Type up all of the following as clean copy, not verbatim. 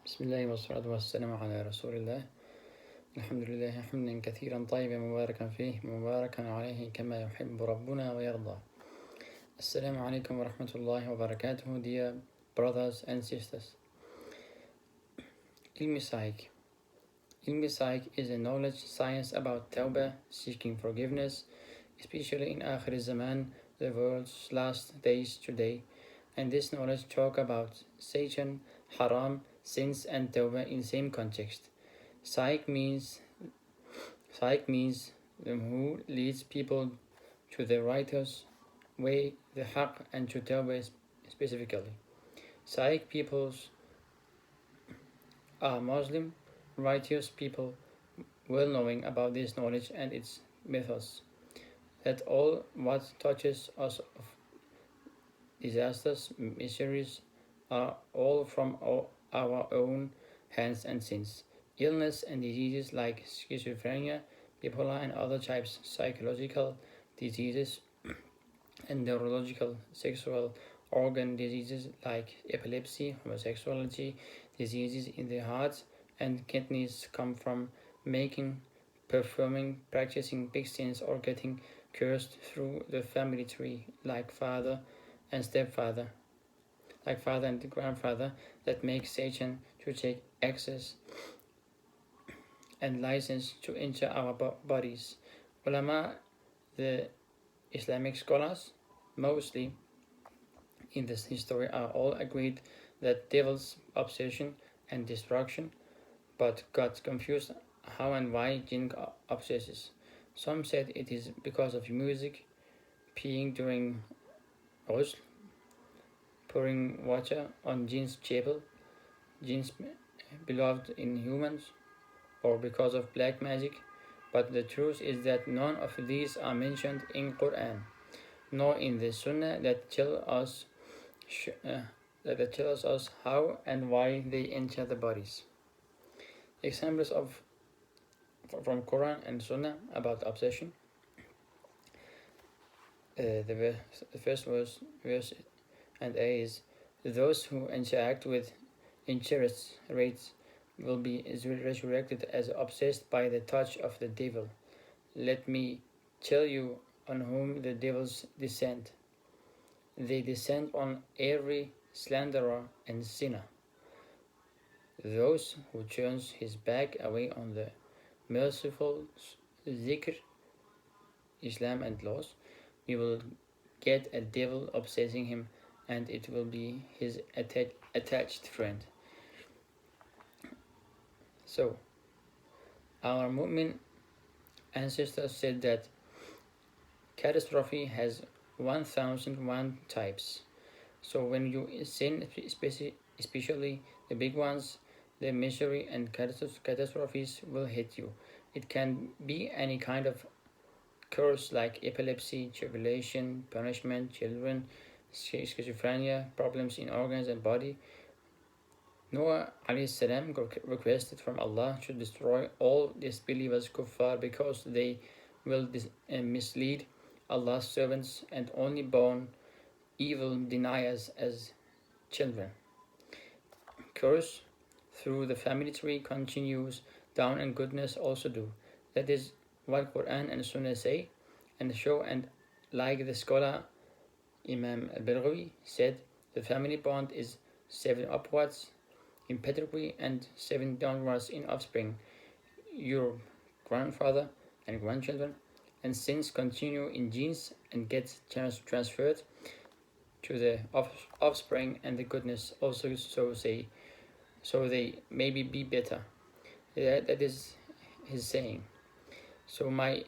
بسم الله والصلاة والسلام على رسول الله. الحمد لله حمدا كثيرا طيبا مباركا فيه مباركا عليه كما يحب ربنا ويرضى. Assalamu alaikum wa rahmatullahi wa barakatuh, dear brothers and sisters. Sayik. Sayik is a knowledge science about tawba, seeking forgiveness, especially in Akhir Zaman, the world's last days today. And this knowledge talk about Satan, haram, sins and tawba in same context. Sayik means who leads people to the righteous way, the haqq, and to tawba specifically. Sayik peoples are Muslim, righteous people, well knowing about this knowledge and its methods, that all what touches us of disasters, miseries, are all from our own hands and sins. Illness and diseases like schizophrenia, bipolar and other types, psychological diseases, and neurological sexual organ diseases like epilepsy, homosexuality, diseases in the heart and kidneys come from making, performing, practicing big sins or getting cursed through the family tree like father and stepfather, like father and grandfather, that make Satan to take access and license to enter our bodies. Ulama, the Islamic scholars, mostly in this history, are all agreed that devil's obsession and destruction, but got confused how and why jinn obsesses. Some said it is because of music, peeing during ghusl, pouring water on jinn's chapel, jinn's beloved in humans, or because of black magic, but the truth is that none of these are mentioned in Quran, nor in the Sunnah that tells us how and why they enter the bodies. Examples from Quran and Sunnah about obsession. The first verse and A is, those who interact with interest rates will be resurrected as obsessed by the touch of the devil. Let me tell you on whom the devils descend. They descend on every slanderer and sinner. Those who turns his back away on the merciful zikr, Islam and laws, we will get a devil obsessing him, and it will be his attached friend. So, our Mu'min ancestors said that catastrophe has 1001 types. So when you sin, especially the big ones, the misery and catastrophes will hit you. It can be any kind of curse like epilepsy, tribulation, punishment, children, schizophrenia, problems in organs and body. Noah salam requested from Allah to destroy all disbelievers kuffar because they will mislead Allah's servants and only born evil deniers as children. Curse through the family tree continues down, and goodness also do. That is what Quran and Sunnah say and show, and like the scholar Imam al-Baghawi said, the family bond is 7 upwards in pedigree and 7 downwards in offspring, your grandfather and grandchildren, and sins continue in genes and get transferred to the offspring, and the goodness also so they maybe be better. That is his saying. So by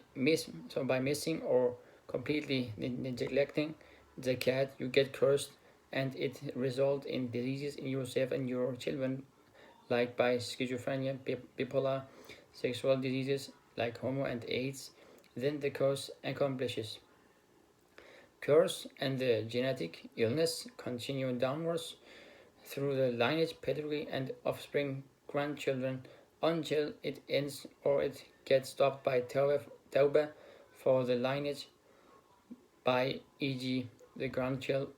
missing or completely neglecting zakat, you get cursed, and it results in diseases in yourself and your children, like by schizophrenia, bipolar, sexual diseases like homo and AIDS. Then the curse accomplishes. Curse and the genetic illness continue downwards through the lineage, pedigree, and offspring, grandchildren, until it ends or it gets stopped by tawba for the lineage, by e.g. the grandchild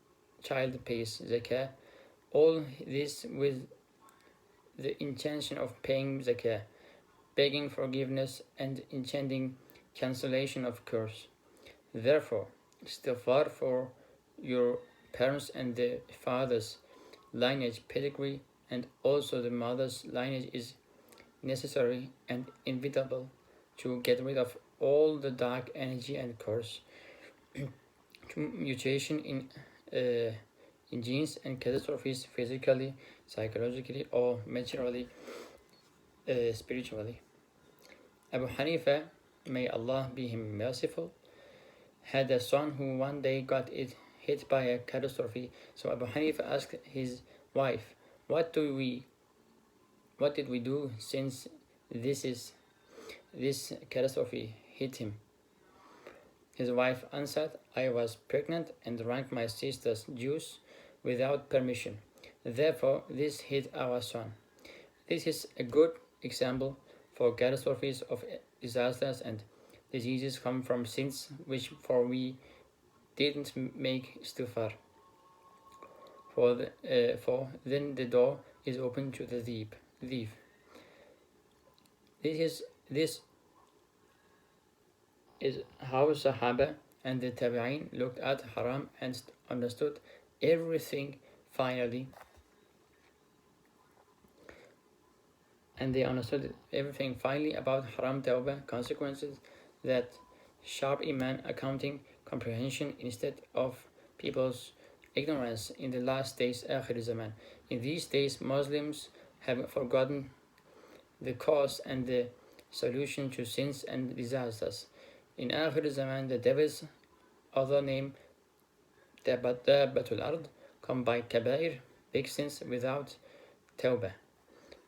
pays zakah. All this with the intention of paying zakah, begging forgiveness, and intending cancellation of curse. Therefore, istighfar for your parents and the father's lineage pedigree and also the mother's lineage is necessary and inevitable to get rid of all the dark energy and curse, to mutation in genes and catastrophes physically, psychologically, or materially, spiritually. Abu Hanifa, may Allah be him merciful, had a son who one day got hit by a catastrophe. So Abu Hanifa asked his wife, "What did we do since this catastrophe hit him?" His wife answered, "I was pregnant and drank my sister's juice without permission. Therefore, this hit our son." This is a good example for catastrophes of disasters and diseases come from sins which for we didn't make istighfar. For then the door is open to the thief. This is how Sahaba and the Tabi'in looked at haram and understood everything finally. And they understood everything finally about haram tawba, consequences, that sharp iman, accounting, comprehension instead of people's ignorance in the last days, akhir zaman. In these days, Muslims have forgotten the cause and the solution to sins and disasters. In akhir zaman, the devil's other name, dabbatularz, come by kabair, big sins without tawbah.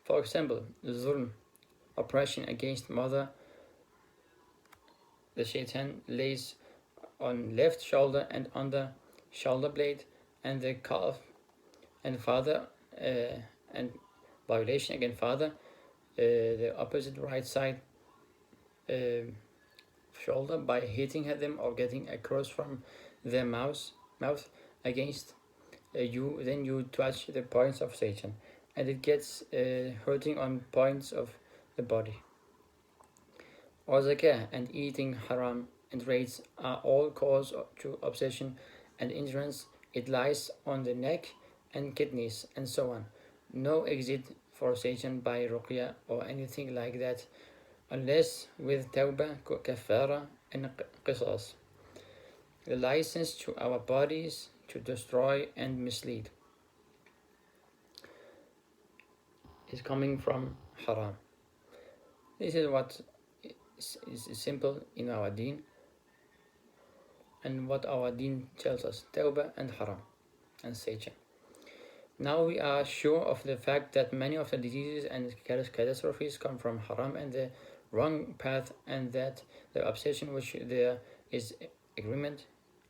For example, zulm, oppression against mother. The Şeytan lays on left shoulder and under shoulder blade, and the calf and father, and violation against father, the opposite right side shoulder by hitting them or getting a cross from their mouth against you. Then you touch the points of Satan, and it gets hurting on points of the body. Or zakah and eating haram and raids are all cause to obsession and injuries. It lies on the neck and kidneys and so on. No exit for Satan by ruqya or anything like that, unless with tawba, kaffarat, and qisas. The license to our bodies to destroy and mislead is coming from haram. This is what is simple in our deen and what our deen tells us, tawbah and haram and Satan. Now we are sure of the fact that many of the diseases and catastrophes come from haram and the wrong path, and that the obsession which there is agreement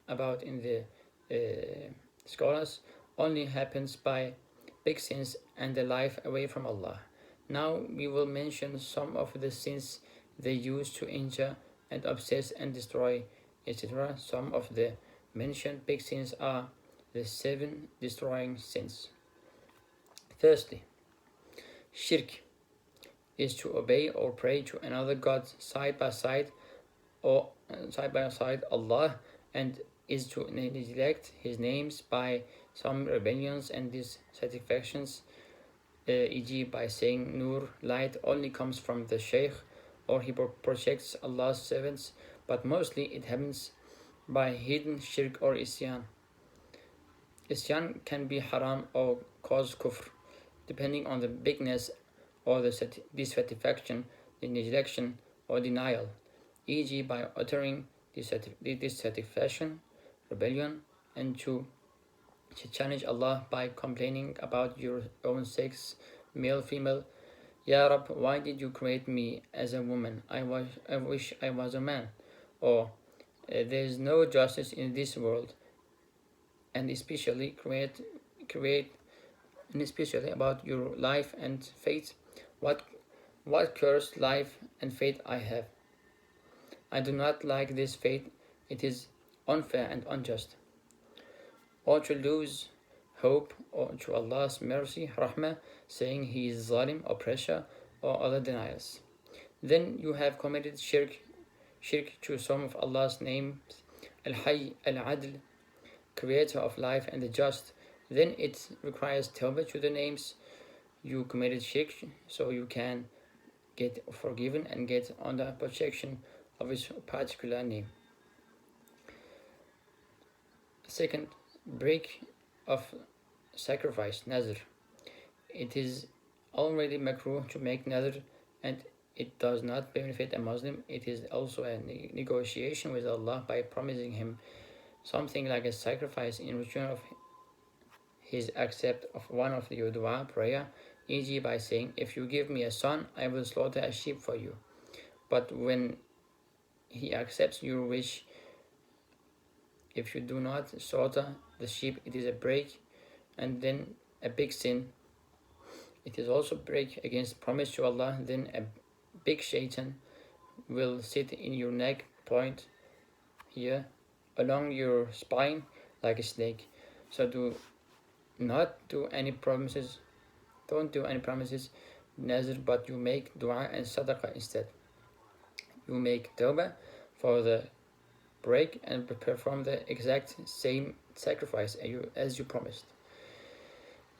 about in the scholars only happens by big sins and the life away from Allah. Now we will mention some of the sins they use to injure and obsess and destroy, etc. Some of the mentioned big sins are the 7 destroying sins. Firstly, shirk is to obey or pray to another god side by side Allah, and is to neglect his names by some rebellions and dissatisfactions, e.g. by saying Nur, light, only comes from the Shaykh, or he projects Allah's servants, but mostly it happens by hidden shirk or isyan. Isyan can be haram or cause kufr, depending on the bigness or the dissatisfaction, the neglection or denial, e.g. by uttering dissatisfaction, rebellion, and to challenge Allah by complaining about your own sex, male, female. Ya Rab, why did you create me as a woman? I wish I was a man. Or there is no justice in this world, and especially about your life and fate. What cursed life and fate I have. I do not like this fate. It is unfair and unjust. Or to lose hope or to Allah's mercy, rahmah, saying he is zalim, oppressor, or other denials. Then you have committed shirk to some of Allah's names, Al-Hayy, Al-Adl, creator of life and the just. Then it requires tawba to the names you committed shirk, so you can get forgiven and get under protection of his particular name. Second, break of sacrifice, nazr. It is already makruh to make nazr, and it does not benefit a Muslim. It is also a negotiation with Allah by promising him something like a sacrifice in return of his accept of one of your dua prayer, e.g. by saying, if you give me a son, I will slaughter a sheep for you. But when he accepts your wish, if you do not slaughter the sheep, it is a break and then a big sin. It is also break against promise to Allah. Then a big Şeytan will sit in your neck, point here, along your spine like a snake. So do not do any promises. Don't do any promises, nazr, but you make dua and sadaqah instead. You make tawbah for the break and perform the exact same sacrifice as you promised.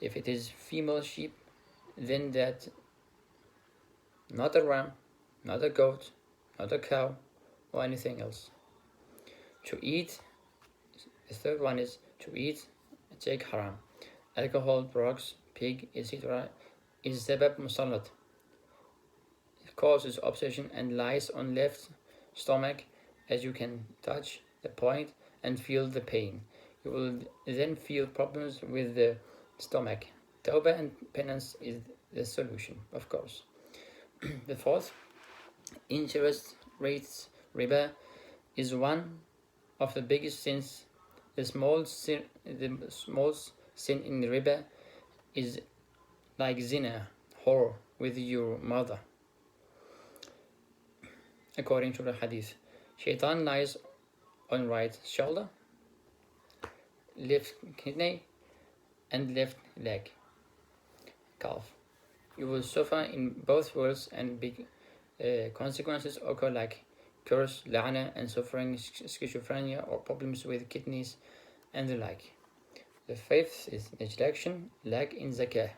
If it is female sheep, then that not a ram, not a goat, not a cow, or anything else. To eat, the third one is to eat, take haram. Alcohol, drugs, pig, etc. is sabab musallat. It causes obsession and lies on left stomach, as you can touch the point and feel the pain. You will then feel problems with the stomach. Tawbah and penance is the solution, of course. The fourth, interest rates, riba, is one of the biggest sins. The small sin in riba is like zina, whore with your mother. According to the hadith, Şeytan lies on right shoulder, left kidney, and left leg, calf. You will suffer in both worlds, and big consequences occur like curse, la'na, and suffering, schizophrenia, or problems with kidneys and the like. The fifth is neglection, lack in zakah,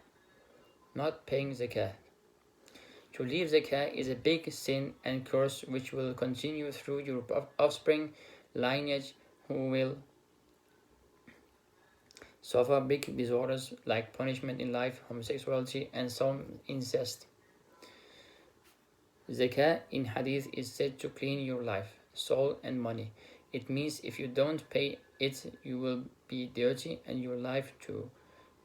not paying zakah. To leave zakah is a big sin and curse which will continue through your offspring lineage, who will suffer big disorders like punishment in life, homosexuality, and some incest. Zakah in hadith is said to clean your life, soul, and money. It means if you don't pay it, you will be dirty, and your life too.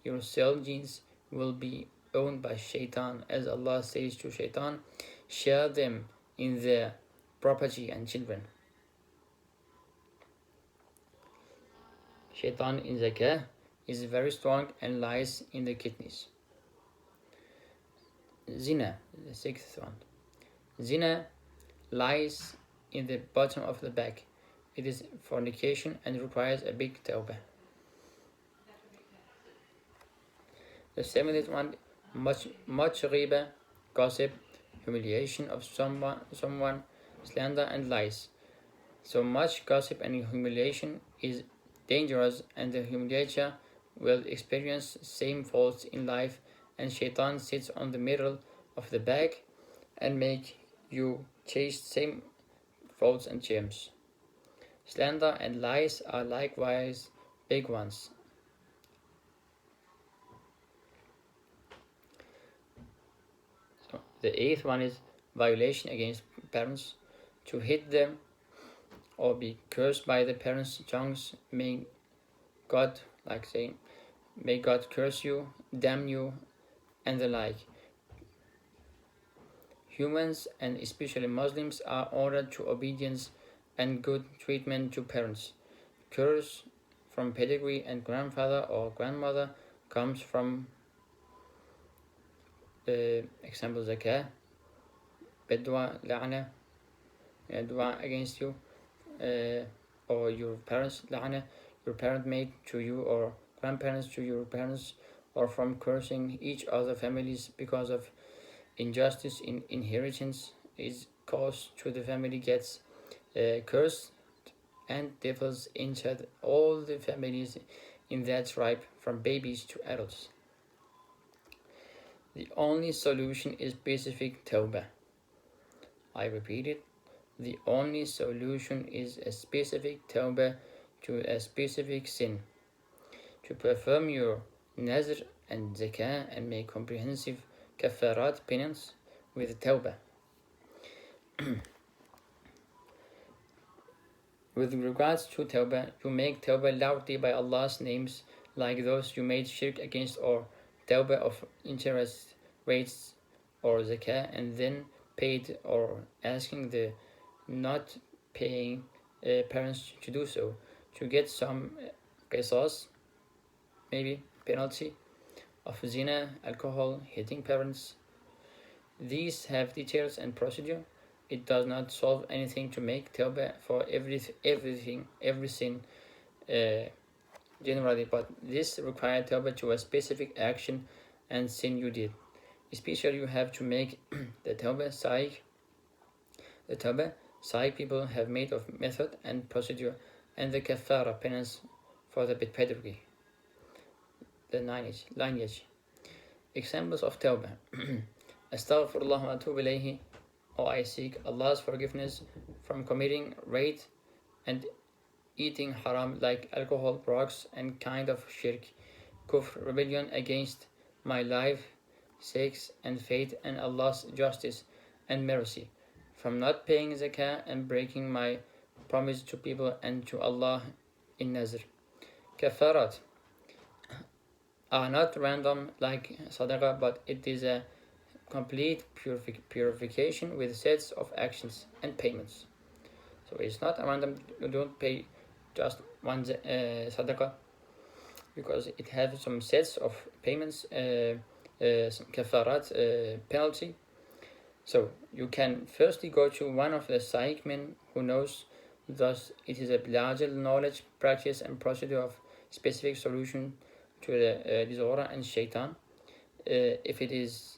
Your cell genes will be owned by Şeytan, as Allah says to Şeytan, share them in their property and children. Şeytan in zakah is very strong and lies in the kidneys. Zina, the sixth one. Zina lies in the bottom of the back. It is fornication and requires a big tawbah. The seventh one, much ghiba, gossip, humiliation of someone, slander and lies. So much gossip and humiliation is dangerous, and the humiliator will experience same faults in life, and Şeytan sits on the middle of the back and make you chase same faults and gems. Slander and lies are likewise big ones. So the eighth one is violation against parents, to hit them or be cursed by the parents' tongues. May God, like saying, may God curse you, damn you, and the like. Humans, and especially Muslims, are ordered to obedience and good treatment to parents. Curse from pedigree and grandfather or grandmother comes from the example zakah, bedwa, la'na, dua against you, or your parents, la'na, your parent made to you or grandparents to your parents, or from cursing each other families because of injustice in inheritance is caused to the family gets cursed, and devils entered all the families in that tribe from babies to adults. The only solution is specific tawba. I repeat it. The only solution is a specific tawba to a specific sin. To perform your nazr and zakah and make comprehensive kaffarat penance with tawba. With regards to tawbah, you make tawbah loudly by Allah's names, like those you made shirk against, or tawbah of interest rates or zakah, and then paid, or asking the not paying parents to do so, to get some qisas, maybe penalty, of zina, alcohol, hitting parents. These have details and procedure. It does not solve anything to make tawbah for every sin generally, but this requires tawbah to a specific action and sin you did. Especially you have to make the tawbah Sayik. The tawbah Sayik people have made of method and procedure, and the kaffarat penance for the pedagogy, the lineage. Examples of tawbah. Astaghfirullah wa atubu ilayhi. Oh, I seek Allah's forgiveness from committing rape and eating haram like alcohol, drugs, and kind of shirk, kufr, rebellion against my life, sex, and faith, and Allah's justice and mercy, from not paying zakah and breaking my promise to people and to Allah in nazr. Kaffarat are not random like sadaqah, but it is a complete purification with sets of actions and payments. So it's not a random, you don't pay just one sadaqah, because it has some sets of payments, some kaffarat penalty. So you can firstly go to one of the Sayik men who knows, thus it is a larger knowledge, practice, and procedure of specific solution to the disorder and Şeytan. If it is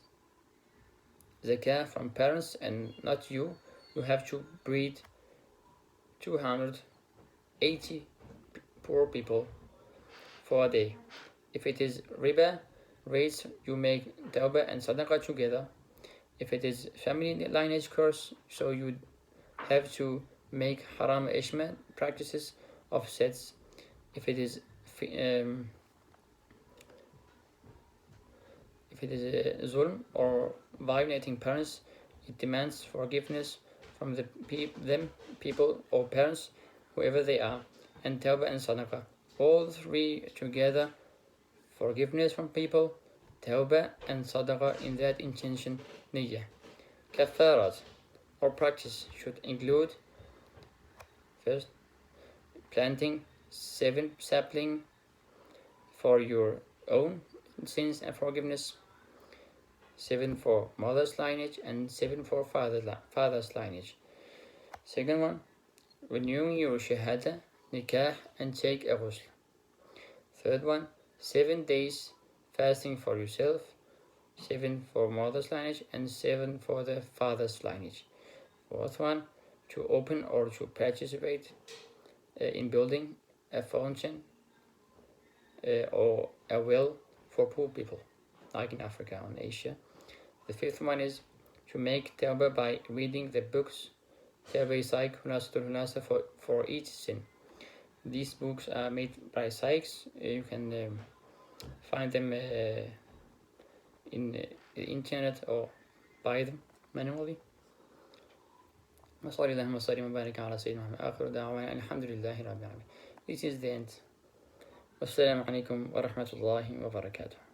zakah from parents and not you, you have to breed 280 poor people for a day. If it is riba rates, you make tawbah and sadaqah together. If it is family lineage curse, so you have to make haram ishma practices of sets. If it is zulm or violating parents, it demands forgiveness from them people or parents, whoever they are, and tawbah and sadaqah. All three together, forgiveness from people, tawbah and sadaqah in that intention, niyyah. Kaffarat or practice should include, first, planting 7 saplings for your own sins and forgiveness, 7 for mother's lineage, and 7 for father's lineage. Second one, renewing your shahada, nikah, and take a ghusl. Third one, 7 days fasting for yourself, 7 for mother's lineage, and 7 for the father's lineage. Fourth one, to open or to participate in building a fountain or a well for poor people, like in Africa and Asia. The fifth one is to make tawbah by reading the books Tevbe-i, Sayik, Haritası for each sin. These books are made by Sayks. You can find them in the internet or buy them manually. وصلى اللهم وسلم وبارك على سيدنا محمد آخر دعوانا الحمد لله رب العالمين. This is the end. والسلام عليكم ورحمة الله وبركاته.